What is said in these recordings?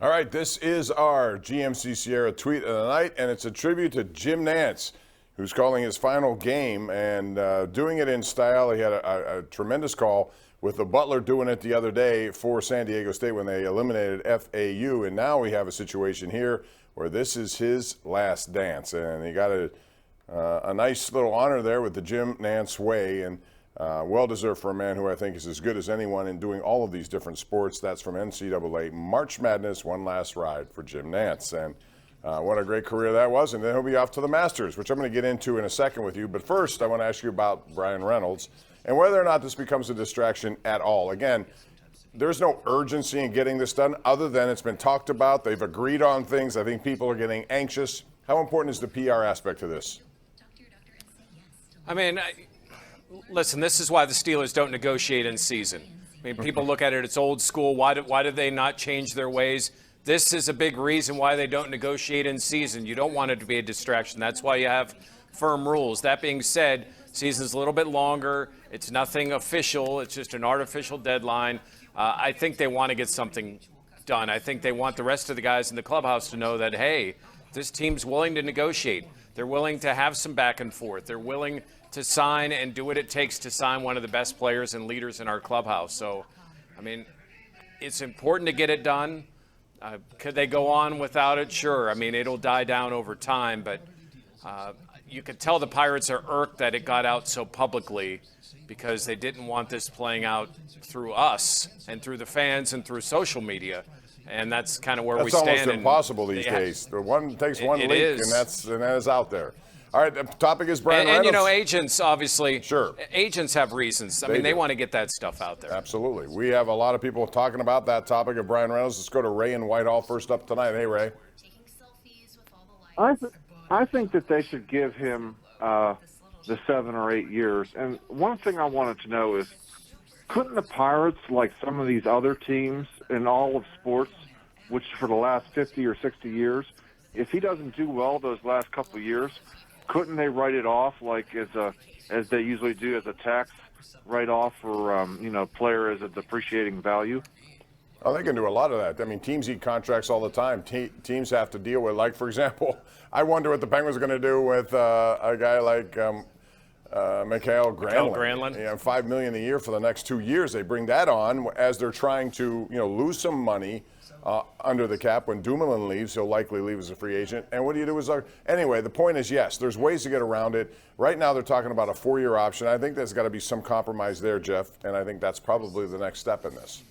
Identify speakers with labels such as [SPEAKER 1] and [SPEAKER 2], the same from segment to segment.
[SPEAKER 1] All right, this is our GMC Sierra tweet of the night, and it's a tribute to Jim Nantz, who's calling his final game and doing it in style. He had a tremendous call with the Butler doing it the other day for San Diego State when they eliminated FAU, and now we have a situation here where this is his last dance, and he got a nice little honor there with the Jim Nantz way, and well-deserved for a man who I think is as good as anyone in doing all of these different sports. That's from NCAA March Madness, one last ride for Jim Nantz. And what a great career that was. And then he'll be off to the Masters, which I'm going to get into in a second with you. But first, I want to ask you about Brian Reynolds and whether or not this becomes a distraction at all. Again, there's no urgency in getting this done other than it's been talked about. They've agreed on things. I think people are getting anxious. How important is the PR aspect of this?
[SPEAKER 2] I mean, listen, this is why the Steelers don't negotiate in season. I mean, people look at it, it's old school. Why did they not change their ways? This is a big reason why they don't negotiate in season. You don't want it to be a distraction. That's why you have firm rules. That being said, season's a little bit longer. It's nothing official. It's just an artificial deadline. I think they want to get something done. I think they want the rest of the guys in the clubhouse to know that, hey, this team's willing to negotiate. They're willing to have some back and forth. They're willing to sign and do what it takes to sign one of the best players and leaders in our clubhouse. So, I mean, it's important to get it done. Could they go on without it? Sure. I mean, it'll die down over time, but you could tell the Pirates are irked that it got out so publicly because they didn't want this playing out through us and through the fans and through social media. And that's kind of where we stand.
[SPEAKER 1] That's almost impossible these days. The one takes one leak, and that is out there. All right, the topic is Brian Reynolds.
[SPEAKER 2] And, you know, agents, obviously.
[SPEAKER 1] Sure.
[SPEAKER 2] Agents have reasons. I mean, they want to get that stuff out there.
[SPEAKER 1] Absolutely. We have a lot of people talking about that topic of Brian Reynolds. Let's go to Ray in Whitehall first up tonight. Hey, Ray.
[SPEAKER 3] I think that they should give him the 7 or 8 years. And one thing I wanted to know is, couldn't the Pirates, like some of these other teams in all of sports, which for the last 50 or 60 years, if he doesn't do well those last couple of years, couldn't they write it off like as they usually do as a tax write-off for player as a depreciating value?
[SPEAKER 1] Oh, they can do a lot of that. I mean, teams eat contracts all the time. Teams have to deal with, like, for example, I wonder what the Penguins are going to do with a guy like Mikael Granlund. You know, $5 million a year for the next 2 years. They bring that on as they're trying to, lose some money under the cap. When Dumoulin leaves, he'll likely leave as a free agent. And what do you do is, anyway, the point is, yes, there's ways to get around it. Right now they're talking about a 4-year option. I think there's got to be some compromise there, Jeff, and I think that's probably the next step in this.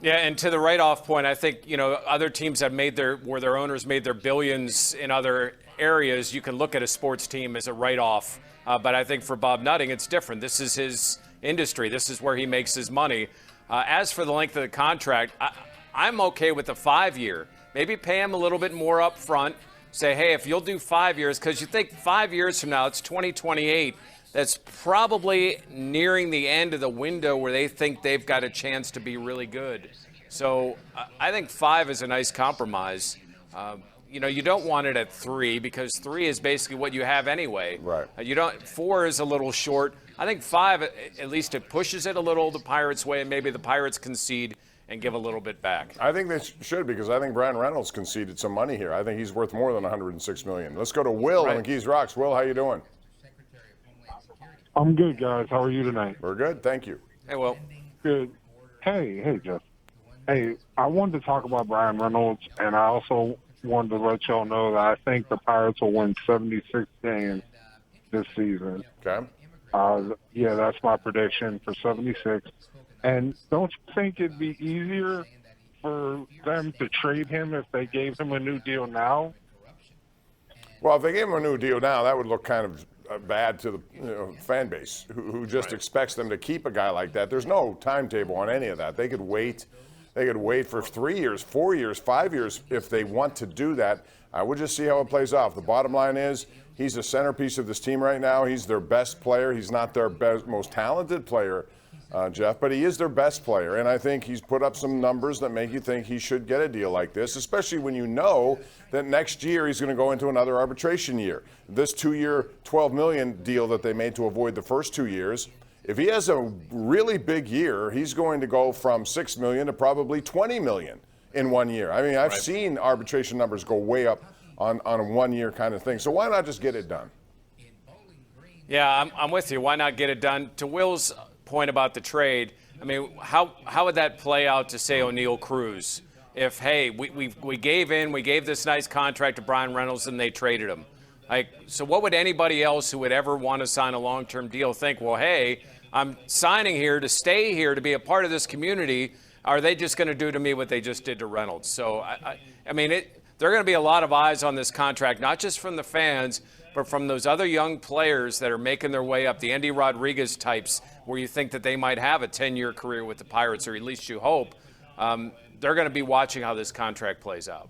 [SPEAKER 2] Yeah, and to the write-off point, I think, other teams have where their owners made their billions in other areas. You can look at a sports team as a write-off. But I think for Bob Nutting, it's different. This is his industry. This is where he makes his money. As for the length of the contract, I'm okay with the 5-year. Maybe pay him a little bit more up front. Say, hey, if you'll do 5 years, because you think 5 years from now, it's 2028. That's probably nearing the end of the window where they think they've got a chance to be really good. So I think 5 is a nice compromise. You don't want it at 3 because 3 is basically what you have anyway.
[SPEAKER 1] Right.
[SPEAKER 2] 4 is a little short. I think 5, at least it pushes it a little the Pirates' way, and maybe the Pirates concede and give a little bit back.
[SPEAKER 1] I think they should, because I think Brian Reynolds conceded some money here. I think he's worth more than $106 million. Let's go to Will in Keys Rocks. Will, how you doing?
[SPEAKER 4] I'm good, guys. How are you tonight?
[SPEAKER 1] We're good, thank you.
[SPEAKER 2] Hey, Will.
[SPEAKER 4] Good. Hey, Jeff. Hey, I wanted to talk about Brian Reynolds, and I also wanted to let y'all know that I think the Pirates will win 76 games this season.
[SPEAKER 1] Okay.
[SPEAKER 4] Yeah, that's my prediction for 76. And don't you think it'd be easier for them to trade him if they gave him a new deal now?
[SPEAKER 1] Well, if they gave him a new deal now, that would look kind of bad to the fan base who just expects them to keep a guy like that. There's no timetable on any of that. They could wait. They could wait for 3 years, 4 years, 5 years if they want to do that. We'll just see how it plays off. The bottom line is he's the centerpiece of this team right now. He's their best player. He's not their most talented player, Jeff, but he is their best player. And I think he's put up some numbers that make you think he should get a deal like this, especially when you know that next year he's going to go into another arbitration year. This 2-year, $12 million deal that they made to avoid the first 2 years, if he has a really big year, he's going to go from $6 million to probably $20 million in 1 year. I mean, I've seen arbitration numbers go way up on a 1 year kind of thing. So why not just get it done?
[SPEAKER 2] Yeah, I'm with you. Why not get it done? To Will's point about the trade, I mean, how would that play out to, say, O'Neal Cruz? If, hey, we gave this nice contract to Brian Reynolds and they traded him. Like, so what would anybody else who would ever want to sign a long-term deal think? Well, hey, I'm signing here to stay here to be a part of this community. Are they just going to do to me what they just did to Reynolds? So, I mean, there are going to be a lot of eyes on this contract, not just from the fans, but from those other young players that are making their way up, the Andy Rodriguez types, where you think that they might have a 10-year career with the Pirates, or at least you hope. They're going to be watching how this contract plays out.